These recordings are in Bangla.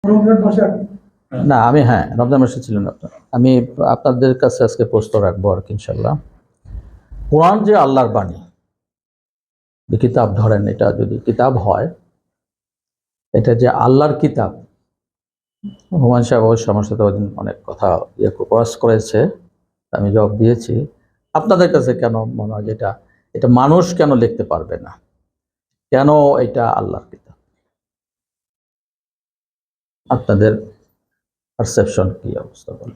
রমজান মাসে আর কি। না আমি হ্যাঁ রমজান মাসে ছিলেন আপনার। আমি আপনাদের কাছে আজকে প্রশ্ন রাখবো আর কি ইনশাল্লাহ। কোরআন যে আল্লাহর বাণী, যে কিতাব ধরেন, এটা যদি কিতাব হয়, এটা যে আল্লাহর কিতাব, হুমায়ুন সাহেব অবশ্য আমার সাথে ওইদিন অনেক কথা ক্রস করেছে, আমি জবাব দিয়েছি। আপনাদের কাছে কেন মনে হয় যে এটা এটা মানুষ কেন লিখতে পারবে না? কেন এটা আল্লাহর কিতাব? আপনাদের পারসেপশন কি অবস্থা বলে?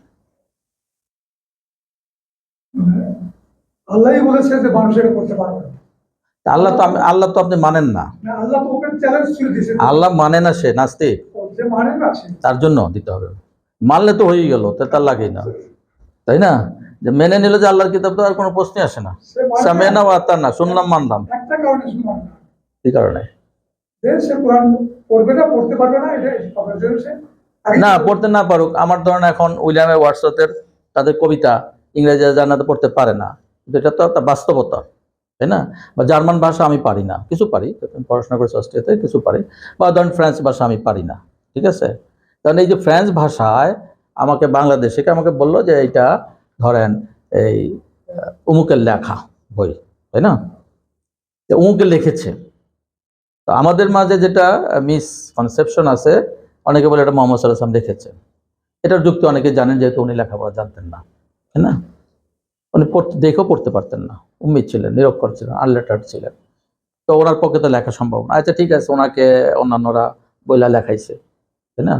আল্লাহই বলেছে যে মানুষ এটা করতে পারবে না। আল্লাহ তো আপনি মানেন না। না, আল্লাহ তো ওপেন চ্যালেঞ্জ ছুড়ে দিয়েছে। আল্লাহ মানে না, সে নাস্তিক, যে মানে না সে তার জন্য দিতে হবে। মানলে তো হয়েই গেল, তার লাগেই না, তাই না? যে মেনে নিল যে আল্লাহর কিতাব, তো আর কোনো প্রশ্নই আসে না। সে মানে সামেনা ওয়া আতানা, শুনলাম মানলাম। একটা কারণে শুধু মানে না, কি কারণে? যে সে কোরআন পড়বে না, পড়তে পারবে না, এটা আপনার জন্য সে না পড়তে না পারুক, আমার ধরেন এখন উইলিয়াম ওয়ার্ডসওয়ার্থের তাদের কবিতা ইংরেজি জানাতে পড়তে পারে না, কিন্তু এটা তো একটা বাস্তবতা, তাই না? বা জার্মান ভাষা আমি পারি না, কিছু পারি, পড়াশোনা করেছি অস্ট্রিয়াতে, কিছু পারি। বা ধরেন ফ্রেঞ্চ ভাষা আমি পারি না, ঠিক আছে? কারণ এই যে ফ্রেঞ্চ ভাষায় আমাকে বাংলাদেশে আমাকে বললো যে এইটা ধরেন এই অমুকের লেখা বই, তাই না? অমুকে লিখেছে। তো আমাদের মাঝে যেটা মিসকনসেপশন আছে, অনেকে বলে এটা মোহাম্মদ সাল্লাল্লাহু আলাইহি ওয়াসাল্লাম লিখেছেন। এটার যুক্তি অনেকে জানেন, যেহেতু উনি লেখাপড়া জানতেন না, তাই না? উনি দেখেও পড়তে পারতেন না, উম্মিদ ছিলেন, নিরক্ষর ছিলেন, আনলেটার্ড ছিলেন। তো ওনার পক্ষে তো লেখা সম্ভব না। আচ্ছা ঠিক আছে, ওনাকে অন্যান্যরা বইলা লেখাইছে, তাই না?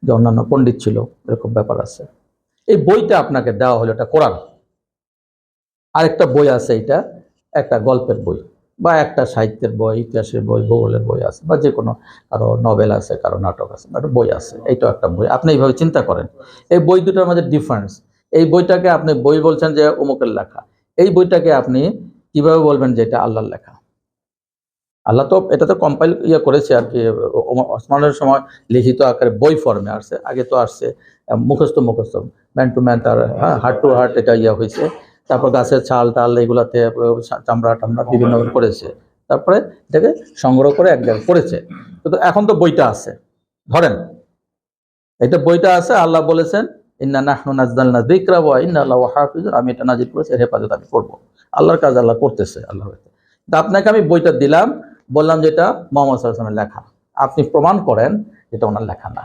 যে অন্যান্য পণ্ডিত ছিল, এরকম ব্যাপার আছে। এই বইটা আপনাকে দেওয়া হলো, এটা কোরআন। আরেকটা বই আছে, এটা একটা গল্পের বই বা একটা সাহিত্যের বই, ইতিহাসের বই, ভূগোলের বই আছে, বা যে কোনো কারো নভেল আছে, কারো নাটক আছে, একটা বই আছে, এইটাও একটা বই। আপনি এইভাবে চিন্তা করেন, এই বই দুটোর মধ্যে ডিফারেন্স। এই বইটাকে আপনি বই বলছেন যে অমুকের লেখা, এই বইটাকে আপনি কিভাবে বলবেন যে এটা আল্লাহর লেখা? আল্লাহ তো এটা তো কম্পাইল করেছে আর কি, ওসমানের সময় লিখিত আকারে বই ফর্মে আসছে, আগে তো আসছে মুখস্থ মুখস্থ, ম্যান টু ম্যান, তার হার্ট টু হার্ট এটা হয়েছে। তারপর গাছের ছাল টাল এগুলাতে চামড়া টামড়া বিভিন্ন করেছে, তারপরে এটাকে সংগ্রহ করে এক জায়গায় করেছে। কিন্তু এখন তো বইটা আছে, ধরেন এটা বইটা আছে, আল্লাহ বলেছেন ইন্না নাহনু নাযালনা যিকরা ওয়া ইন্না লাহু হাফিজুন, আমি এটা নাজিল করেছি, এর হেফাজত আমি করব। আল্লাহর কাজ আল্লাহ করতেছে, আল্লাহ। তা আপনাকে আমি বইটা দিলাম, বললাম যে এটা মোহাম্মদ সাল্লাল্লাহু আলাইহি ওয়াসাল্লামের লেখা, আপনি প্রমাণ করেন এটা ওনার লেখা না।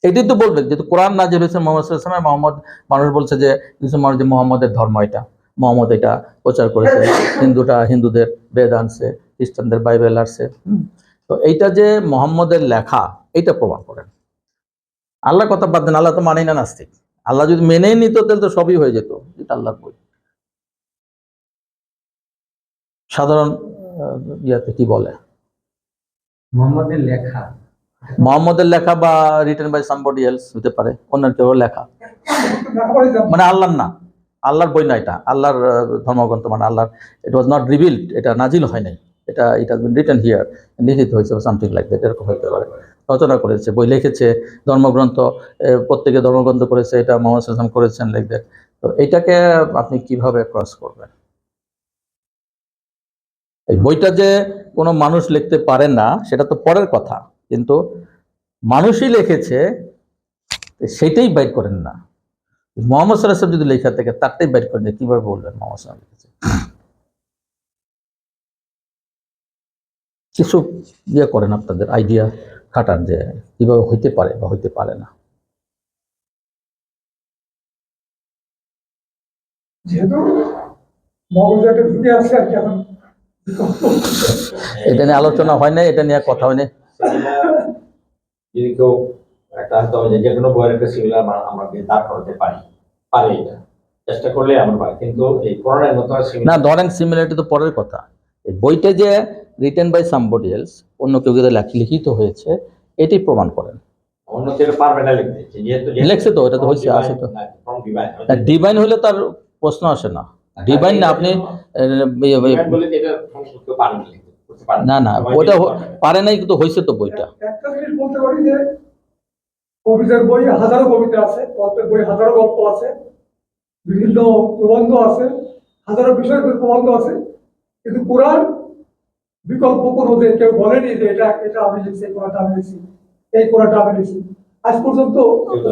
এটাই তো বলবেন, যেহেতু কোরআন নাজিল হয়েছে মোহাম্মদ সাল্লাল্লাহু আলাইহি ওয়াসাল্লাম, মোহাম্মদ, মানুষ বলছে যে কিছু মানুষ যে মোহাম্মদের ধর্ম এটা, মোহাম্মদ এটা প্রচার করেছে, হিন্দুদের বেদ আনছে, খ্রিস্টানদের বাইবেল আসছে। তো এইটা যে মোহাম্মদের লেখা, এইটা প্রমাণ করেন। আল্লাহ কথা বাদ দেন, আল্লাহ তো মানেই না, নাস্তিক। আল্লাহ যদি মেনেই নিত তাহলে তো সবই হয়ে যেত, এটা আল্লাহর বই। সাধারণ ইয়াতে কি বলে, মোহাম্মদের লেখা, মোহাম্মদের লেখা বা রিটেন বাই সামবডি এলস হতে পারে, অন্য কেউ লেখা, মানে আল্লাহর না, আল্লাহর বই না এটা, আল্লাহর ধর্মগ্রন্থ, মানে আল্লাহর, ইট ওয়াজ নট রিভিলড, এটা নাজিল হয় নাই, এটা it has been written here, লিখিত হয়েছে সামথিং লাইক দ্যাট, এরকম হতে পারে। রচনা করেছে, বই লিখেছে, ধর্মগ্রন্থ, প্রত্যেকে ধর্মগ্রন্থ করেছে, এটা মোহাম্মদ সাল্লাল্লাহু আলাইহি ওয়াসাল্লাম করেছেন, লাইক দ্যাট। তো এইটাকে আপনি কিভাবে ক্রস করবেন? এই বইটা যে কোনো মানুষ লিখতে পারে না সেটা তো পরের কথা, কিন্তু মানুষই লিখেছে, সেটাই বাইর করেন না। মোহাম্মদ সাল্লাল্লাহু আলাইহি ওয়াসাল্লাম যদি লেখা থাকে, তারটাই বাইর করেন, কিভাবে বলবেন মোহাম্মদ সাল্লাল্লাহু আলাইহি ওয়াসাল্লাম লিখেছে? কিছু করেন, আপনাদের আইডিয়া খাটান যে কিভাবে হইতে পারে বা হইতে পারে না। যেহেতু মগজে একটা ঢুকে আছে আর কি, এখন এটা নিয়ে আলোচনা হয় নাই, এটা নিয়ে কথা হয় নাই। যদি কেউ একটা হয়তো যে কোনো বইয়ের একটা সিমিলার আমরা দাঁড় করাতে পারি, এটা চেষ্টা করলে আমরা পারি, কিন্তু এই কোরআনের মতো না, ধরেন সিমিলারিটি তো পরের কথা, এই বইটা যে রিটেন বাই সামবডি এলস, অন্য কেউ যদি লিখিত হয়েছে, এটি প্রমাণ করেন। অন্য কেউ পারবে না লিখতে, যেহেতু লেখছে তো, এটা তো হয়েছে, আছে তো। ডিভাইন হলে তার প্রশ্ন আসে না, ডিভাইন না, আপনি না না, ওটা পারে নাই, কিন্তু হয়েছে তো বইটা। একটা জিনিস বলতে পারি যে কবিতার বই হাজারো কবিতা আছে, গল্পের বই হাজারো গল্প আছে, বিভিন্ন প্রবন্ধ আছে, হাজারো বিষয়ের প্রবন্ধ আছে, কিন্তু কোরআন বিকল্প কোনো যে কেউ বলেনি যে এটা এটা আমি লিখছি, কোরআনটা আমি লিখছি, এই কোরআনটা আমি লিখছি আজ পর্যন্ত।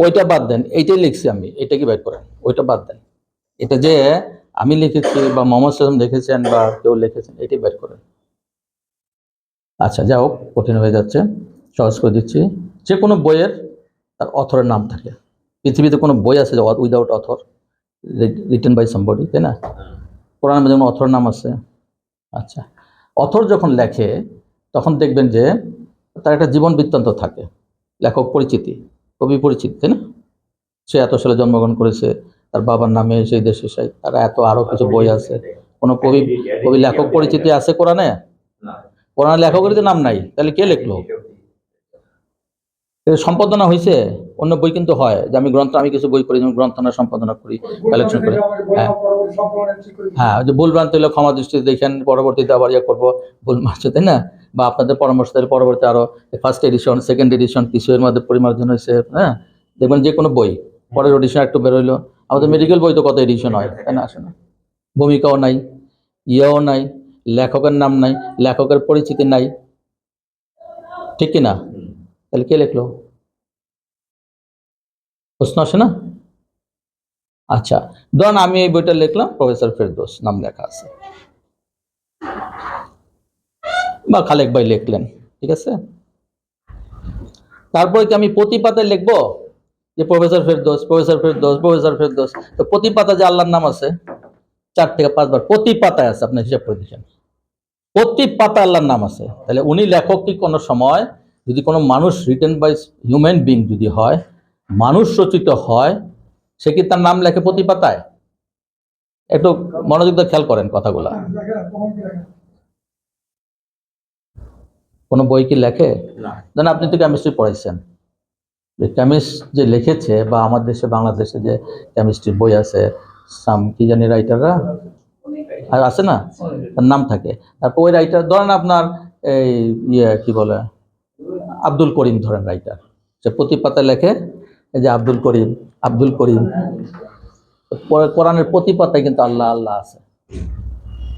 ওইটা বাদ দেন, এইটাই লিখছি আমি, এটা কি বের করেন, ওইটা বাদ দেন। এটা যে আমি লিখেছি বা মোহাম্মদ সাল্লাম লিখেছেন বা কেউ লিখেছেন, এটাই বের করেন। আচ্ছা, যাও, কঠিন হয়ে যাচ্ছে, সহজ করে দিচ্ছি। যে কোনো বইয়ের তার অথরের নাম থাকে। পৃথিবীতে কোনো বই আছে যে without author, written by somebody, তাই না? কোরআনের যেমন অথরের নাম আছে। আচ্ছা, অথর যখন লেখে তখন দেখবেন যে তার একটা জীবন বৃত্তান্ত থাকে, লেখক পরিচিতি, কবি পরিচিতি, তাই না? সে এত সালে জন্মগ্রহণ করেছে, তার বাবার নামে সেই দেশে সেই, তার এত আরো কিছু বই আছে। কোনো কবি লেখক পরিচিতি আছে কোরআনে? কোরআন লেখকের যে নাম নাই, তাহলে কে লিখলো? সম্পাদনা হয়েছে, অন্য বই কিন্তু হয় যে আমি কিছু বই করি, যেমন গ্রন্থনা সম্পাদনা করি, কালেকশন করি। হ্যাঁ, যে ভুল ভ্রান্তি হলে ক্ষমা দৃষ্টিতে দেখেন, পরবর্তীতে আবার ইয়ে করবো, ভুল মারছে, তাই না? বা আপনাদের পরামর্শ তাহলে পরবর্তী আরো ফার্স্ট এডিশন, সেকেন্ড এডিশন কিছু এর মধ্যে পরিমার্জন হয়েছে। হ্যাঁ, দেখবেন যে কোনো বই পরের এডিশন একটু বেরোইলো। আমাদের মেডিকেল বই তো কত এডিশন হয়, তাই না? আসে না, ভূমিকাও নাই, ইয়েও নাই, লেখকের নাম নাই, লেখকের পরিচিতি নাই, ঠিক কিনা? তাহলে কে লিখলো? প্রশ্ন আসে না? আচ্ছা, ধরুন আমি এই বইটা লিখলাম, প্রফেসর ফেরদৌস নাম লেখা আছে, বা খালেক ভাই লিখলেন, ঠিক আছে? তারপরে কি আমি প্রতি পাতায় লিখবো যে professor Ferdous, professor Ferdous, professor Ferdous? তো প্রতি পাতা যে আল্লাহর নাম আছে 4 থেকে 5 বার প্রতি পাতায় আছে, আপনি হিসাব করে দিচ্ছেন, প্রতি পাতা আল্লাহর নাম আছে। তাহলে উনি লেখক কি কোনো সময় যদি কোনো মানুষ, রিটেন বাই হিউম্যান বিং যদি হয়, মানুষ রচিত হয়, সে কি তার নাম লেখে প্রতি পাতায়? একটু মনোযোগ দিয়ে খেয়াল করেন কথাগুলা। কোনো বই কি লেখে? না, আপনি তো কেমিস্ট্রি পড়াইছেন, কেমিস্ট যে লিখেছে, বা আমার দেশে বাংলাদেশে যে কেমিস্ট্রির বই আছে, কি জানি রাইটাররা আর আছে না, তার নাম থাকে। তারপর ওই রাইটার ধরেন আপনার এই কি বলে, আব্দুল করিম ধরেন রাইটার, সে প্রতি পাতায় লেখে এই যে আব্দুল করিম, আব্দুল করিম। কোরআনের প্রতি পাতায় কিন্তু আল্লাহ আল্লাহ আছে,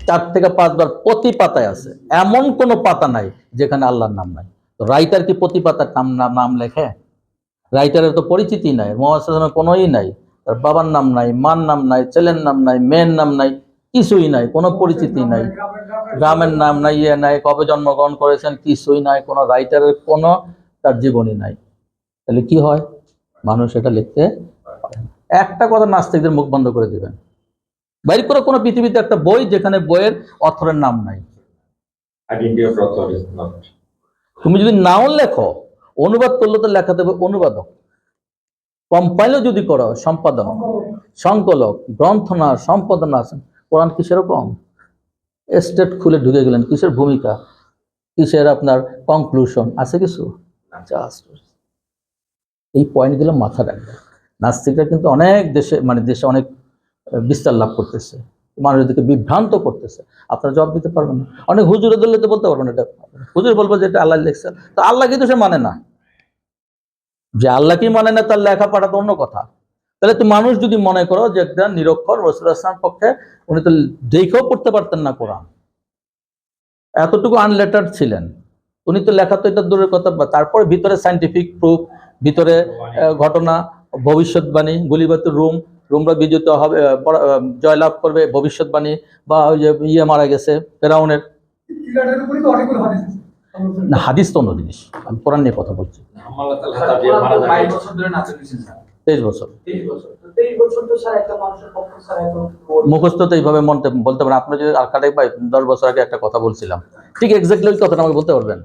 4 থেকে 5 বার প্রতি পাতায় আছে। এমন কোনো পাতা নাই যেখানে আল্লাহর নাম নাই। তো রাইটার কি প্রতি পাতার নাম লেখে? রাইটারের তো পরিচিতি নাই, মোহাম্মদ কোনোই নাই, তার বাবার নাম নাই, মার নাম নাই, ছেলের নাম নাই, মেয়ের নাম নাই, কিছুই নাই, কোনো পরিচিতি নাই, গ্রামের নাম নাই, ইয়ে নাই, কবে জন্মগ্রহণ করেছেন কিছুই নাই, কোনো রাইটারের কোনো তার জীবনী নাই। তাহলে কি হয়? মানুষ এটা লিখতে পারে না। একটা কথা নাস্তিকদের মুখ বন্ধ করে দিবেন, বাইর করে কোনো পৃথিবীতে একটা বই যেখানে বইয়ের অথরের নাম নাই। তুমি যদি নাও লেখো, অনুবাদ করলে তো লেখা দেবে অনুবাদক, কম্পাইলও যদি করো সম্পাদক, সংকলক, গ্রন্থনা, সম্পাদনা আছেন। কোরআন কি সেরকম? স্টেট খুলে ঢুকে গেলেন, কিসের ভূমিকা, কিসের আপনার কনক্লুশন আছে কিছু? এই পয়েন্টগুলো মাথা রাখবে। নাস্তিকরা কিন্তু অনেক দেশে, মানে দেশে অনেক বিস্তার লাভ করতেছে, মানুষদেরকে বিভ্রান্ত করতেছে। আপনারা জবাব দিতে পারবেন না। অনেক হুজুরে ধরলে তো বলতে পারবেন এটা, হুজুর বলবো যে এটা আল্লাহ লিখছেন, তো আল্লাহ কিন্তু সে মানে না, যে আল্লাহ কি মানে না, তার লেখা পাঠা তো অন্য কথা। তাহলে তো মানুষ যদি মনে করো যে একটা নিরক্ষর রাসূলুল্লাহ সাল্লাল্লাহু আলাইহি ওয়াসাল্লামের পক্ষে, উনি তো দেখেও পড়তে পারতেন না কোরআন, এতটুকু আনলেটার্ড ছিলেন উনি, তো লেখা তো এটা দূরের কথা। তারপরে ভিতরে সায়েন্টিফিক প্রুফ, ভিতরে ঘটনা, ভবিষ্যৎবাণী, গুলিবাতুর রোমরা বিজেত হবে, জয়লাভ করবে, ভবিষ্যৎবাণী, বা ওই যে মারা গেছে ফেরাউনের। না, হাদিস তো অন্য জিনিস, আমি কোরআন নিয়ে কথা বলছি। 23 বছর মুখস্থ তো এইভাবে বলতে পারেন আপনি। যদি আলকাটাই ভাই 10 বছর আগে একটা কথা বলছিলাম, ঠিক এক্স্যাক্টলি ওই কথাটা আমাকে বলতে পারবেন?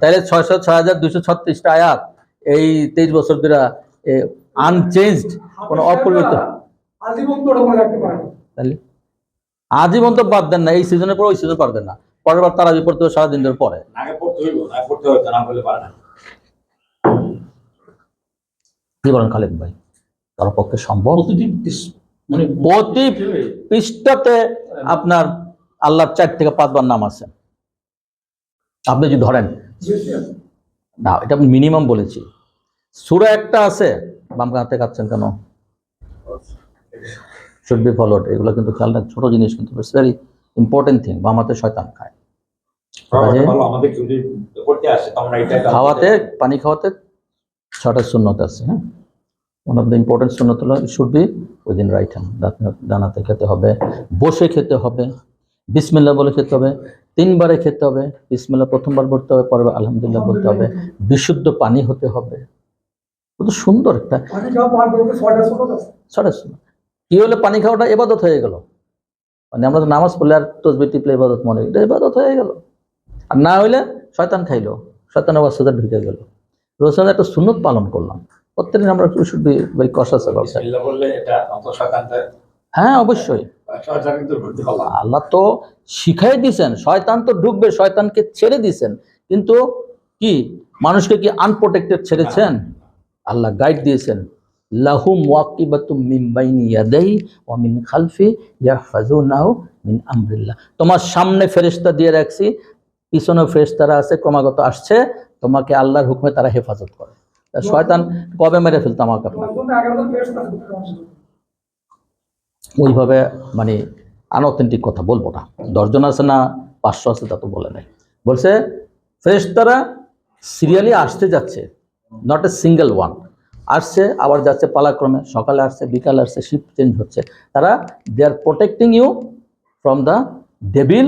তাহলে 6236টা আয়াত এই 23 বছর ধরে আনচেঞ্জড, কোনো অপরিবর্তিত। তাহলে আজীবন তো বাদ দেন না, এই সিজনের পর ওই সিজন পারবেন না, পরের বার তারা পড়তে হবে সারাদিন ধরে পরে। কি বলেন খালেদ ভাই, তার পক্ষে সম্ভব? মানে প্রতি পৃষ্ঠাতে আপনার আল্লাহর 4 থেকে 5 বার নাম আছে। আপনি যদি ধরেন না, এটা আমি মিনিমাম বলেছি। সূরা একটা আছে, বাম হাতে কাটছেন কেন? শুড বি ফলোড, এগুলো কিন্তু খেয়াল রাখ, ছোট জিনিস কিন্তু ইটস ভেরি ইম্পর্টেন্ট থিং। বাম হাতে শয়তান খায়, কাজে ভালো আমাদের কেউ যদি করতে আসে তো আমরা এটা খাওয়াতে পানি খাওয়াতে 6টা সুন্নত আছে। হ্যাঁ, ওয়ান অফ দ্য ইম্পর্টেন্ট সুন্নত হলো should be within right hand, ডানাতে খেতে হবে, বসে খেতে হবে, বিসমিল্লাহ বলে খেতে হবে, 3বারে খেতে হবে, বিসমিল্লাহ প্রথমবার বলতে হবে, পরে আলহামদুলিল্লাহ বলতে হবে, বিশুদ্ধ পানি হতে হবে। কত সুন্দর একটা পানি খাওয়া পান করতে 6টা সুন্নত আছে। 6টা সুন্নত। কি হলে পানি খাওয়াটা ইবাদত হয়ে গেল, মানে আমরা তো নামাজ পড়লে আর তসবিহ টিপলে ইবাদত মনে এটা ইবাদত হয়ে গেল। আর না হইলে শয়তান খাইলো, শয়তানের বাচ্চাদের ঢুকে গেল। রসুলের একটা সুন্নত পালন করলাম প্রত্যেকদিন আমরা should be very কশাস about that. বিসমিল্লাহ বললে এটা অত শয়তানটা হ্যাঁ অবশ্যই, শয়তান কিন্তু ঢুকতে পারলাম। আল্লাহ তো শিখাই দিছেন, শয়তান তো ঢুকবে, শয়তানকে ছেড়ে দিছেন, কিন্তু কি মানুষকে কি আনপ্রোটেক্টেড ছেড়েছেন? আল্লাহ গাইড দিয়েছেন, লাহুম ওয়াকিবাতুম মিন বাইনি ইয়াদাইহি ওয়া মিন খালফি ইয়াহফাজুনাহু মিন আমরিল্লাহ। তোমার সামনে ফেরেশতা দিয়ে রাখছি, পিছনে ফেরেশতারা আছে, ক্রমাগত আসছে, তোমাকে আল্লাহর হুকুমে তারা হেফাজত করে। তা শয়তান কবে মেরে ফেলতো আমাকে আপনাকে? তোমার জন্য 11জন ফেরেশতা আছে। ওইভাবে মানে আনঅথেন্টিক কথা বলবো না। 10জন আছে না 500 আছে তা তো বলে নাই, বলছে ফেরেশতারা সিরিয়ালি আসতে যাচ্ছে, নট এ সিঙ্গেল ওয়ান, আসছে আবার যাচ্ছে পালাক্রমে, সকালে আসছে, বিকালে আসছে, শিফট চেঞ্জ হচ্ছে। তারা they are protecting you from the devil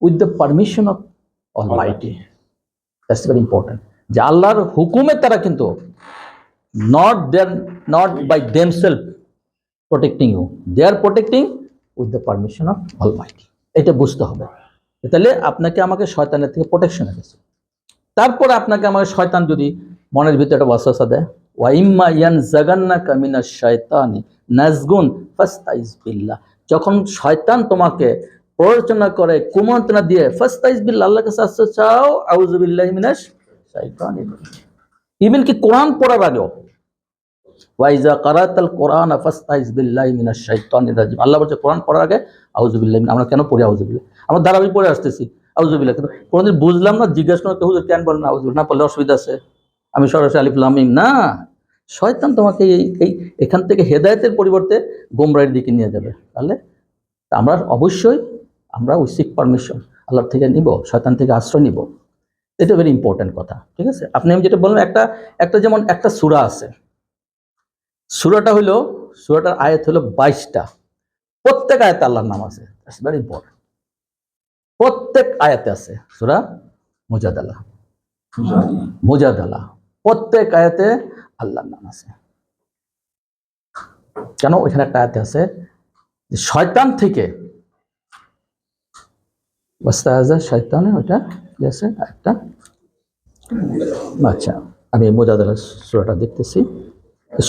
with the permission of almighty. That's very important, যে আল্লাহর হুকুমে তারা কিন্তু not by themselves protecting you, they are protecting with the permission of Almighty। এটা বুঝতে হবে। তাহলে আপনাকে আমাকে শয়তানের থেকে প্রোটেকশন দিয়েছে। তারপরে আপনাকে আমাকে শয়তান যদি মনের ভিতরে একটা ওয়াসওয়াসা দেয়, ওয়া ইম্মা ইয়ানজাগান্নাকা মিনাশ শাইতানি নাজগুন ফাস্তাইজ বিল্লাহ, যখন শয়তান তোমাকে প্ররোচনা করে, কুমন্ত্রণা দিয়ে, ফাস্তাইজ বিল্লাহ, আল্লাহর কাছে আশ্রয় চাও, আউযু বিল্লাহি মিনাশ শাইতানির রাজিম। ইভেন কি কোরআন পড়ার আগেও, ওয়াইজা কারাতাল কোরআন ফাস্তাইজ বিল্লাহি মিনাশ শাইতানির রাজিম, আল্লাহ বলছে কোরআন পড়ার আগে আউযু বিল্লাহি। আমরা কেন পড়ি আউযু বিল্লাহ? আমরা ধারাবাহিক পড়ে আসতেছি আউযু বিল্লাহ, কিন্তু কোনোদিন বুঝলাম না, জিজ্ঞাসা করতে হুজুর কেন বলেন আউযু বিল্লাহ? না পড়লে অসুবিধা আছে, আমি সরাসরি আলিফ লাম মিম না। শয়তান তোমাকে এখান থেকে হেদায়েতের পরিবর্তে গোমরাহির দিকে নিয়ে যাবে। তাহলে আমরা অবশ্যই আমরা উই সিক পারমিশন, আল্লাহ থেকে নিব, শয়তান থেকে আশ্রয় নিব। এটা ভেরি ইম্পর্টেন্ট কথা, ঠিক আছে? আপনি আমি যেটা বললাম, একটা যেমন একটা সূরা আছে, সূরাটা হলো, সূরাটার আয়াত হলো 22টা, প্রত্যেক আয়াতে আল্লাহর নাম আছে। দ্যাটস ভেরি ইম্পর্টেন্ট, প্রত্যেক আয়াতে আছে। সূরা মুজাদালা, প্রত্যেক আয়াতে আল্লাহর নাম আছে। কেন? ওইখানে একটা আয়াতে আছে যে শয়তান থেকে ওয়াস্তাআযা শয়তানে, ওইটা কি আছে একটা, আচ্ছা আমি মুজাদালা সূরাটা দেখতেছি।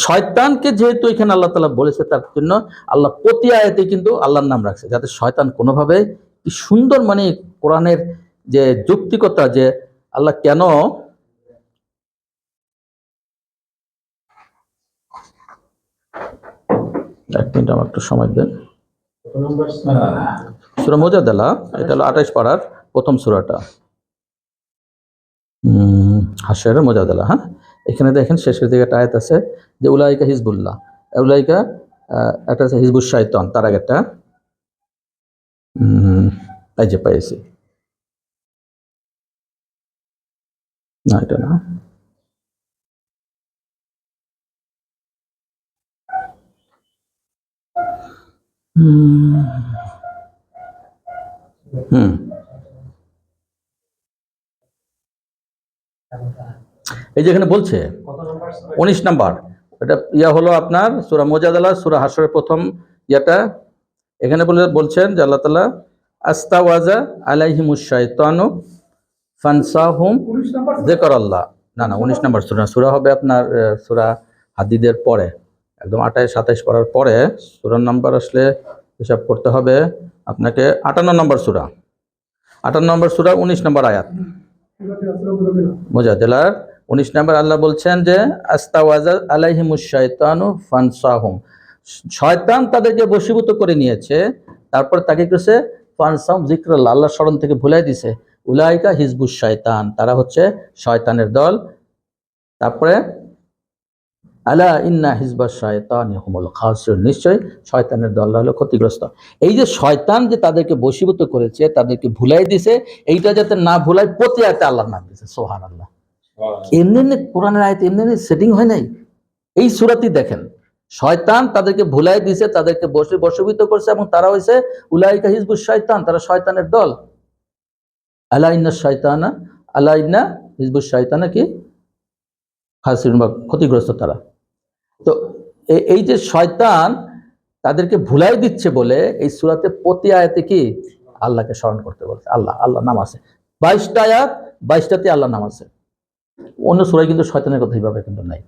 শয়তানকে যেহেতু এখানে আল্লাহ তাআলা বলেছে, তার জন্য আল্লাহ প্রতি আয়াতে কিন্তু আল্লাহর নাম রাখছে, যাতে শয়তান কোনোভাবে, কি সুন্দর মানে কোরআনের যে যৌক্তিকতা, যে আল্লাহ কেন, এক মিনিট আমার একটু সময় দেন। সূরা মুজাদালা, এটা হলো 28 পারার প্রথম সূরাটা, হাশরের মুজাদালা। হ্যাঁ, এখানে দেখেন শেষের দিকে একটা আয়াত আছে যে উলাইকা হিজবুল্লাহ, উলাইকা একটা আছে হিজবুশ শাইতান, তার আগে একটা এই যে পাইছি, না এটা না, এই যে এখানে বলছে 19 নাম্বার, এটা ইয়া হলো আপনার সূরা মুজাদালা, সূরা হাশরের প্রথম ইয়াটা। এখানে বলছেন যে আল্লাহ তাআলা আস্তাওয়াজা আলাইহিমুশ শাইতানু ফানসাহুম 19 নাম্বার যিকরাল্লাহ, না 19 নাম্বার সূরা, সূরা হবে আপনার সূরা হাদিদের পরে, একদম 28 27 পড়ার পরে সূরার নাম্বার আসলে হিসাব করতে হবে আপনাকে। 58 নম্বর সূরা, 58 নম্বর সূরা 19 নম্বর আয়াত মুজাদালার 19 নম্বর। আল্লাহ বলছেন যে আস্তাওয়াজা আলাইহিমুশ শাইতানু ফানসাহুম, শয়তান তাদেরকে বশীভূত করে নিয়েছে, তারপর তাকে করেছে ফানসাহুম যিকরাল্লাহ, আল্লাহর স্মরণ থেকে ভুলাই দিছে। উলাইকা হিজবুশ শাইতান, তারা হচ্ছে শয়তানের দল। তারপরে আলা ইন্না হিজবা শায়তানি হুমুল খাসিরুন, নিশ্চয় শয়তানের দলরা হলো ক্ষতিগ্রস্ত। এই যে শয়তান যে তাদেরকে বশীভূত করেছে, তাদেরকে ভুলাই দিছে, এইটা যাতে না ভুলাই প্রতি আয়াতে আল্লাহর নাম দিয়েছে, সুবহানাল্লাহ। এমনি এমনি কোরআনের আয়াতে এমনি এমনি সেটিং হয় নাই। এই সূরাতেই দেখেন, শয়তান তাদেরকে ভুলাই দিছে, তাদেরকে বশীভূত করছে, এবং তারা হইছে উলাইকা হিজবুশ শয়তান, তারা শয়তানের দল। আলা ইন্না শয়তানা, আলা ইন্না হিজবুশ শয়তানা কি খাসিরুন, বা ক্ষতিগ্রস্ত তারা। তো এই যে শয়তান তাদেরকে ভুলাই দিচ্ছে বলে এই সূরাতে প্রতি আয়াতে কি আল্লাহকে স্মরণ করতে বলছে। আল্লাহ নাম আছে 22টা আয়াত, 22টাতে আল্লাহ নাম আছে। অন্য সূরায় কিন্তু শয়তানের কথা এইভাবে কিন্তু নাই।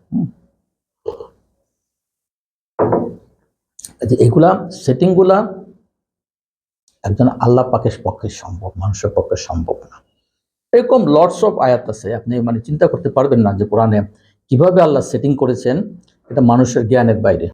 যে এগুলা সেটিং গুলা একজন আল্লাহ পাকের পক্ষে সম্ভব, মানুষের পক্ষে সম্ভব না। এরকম লটস অফ আয়াত আছে, আপনি চিন্তা করতে পারবেন না যে কোরআনে কিভাবে আল্লাহ সেটিং করেছেন, এটা মানুষের জ্ঞানের বাইরে।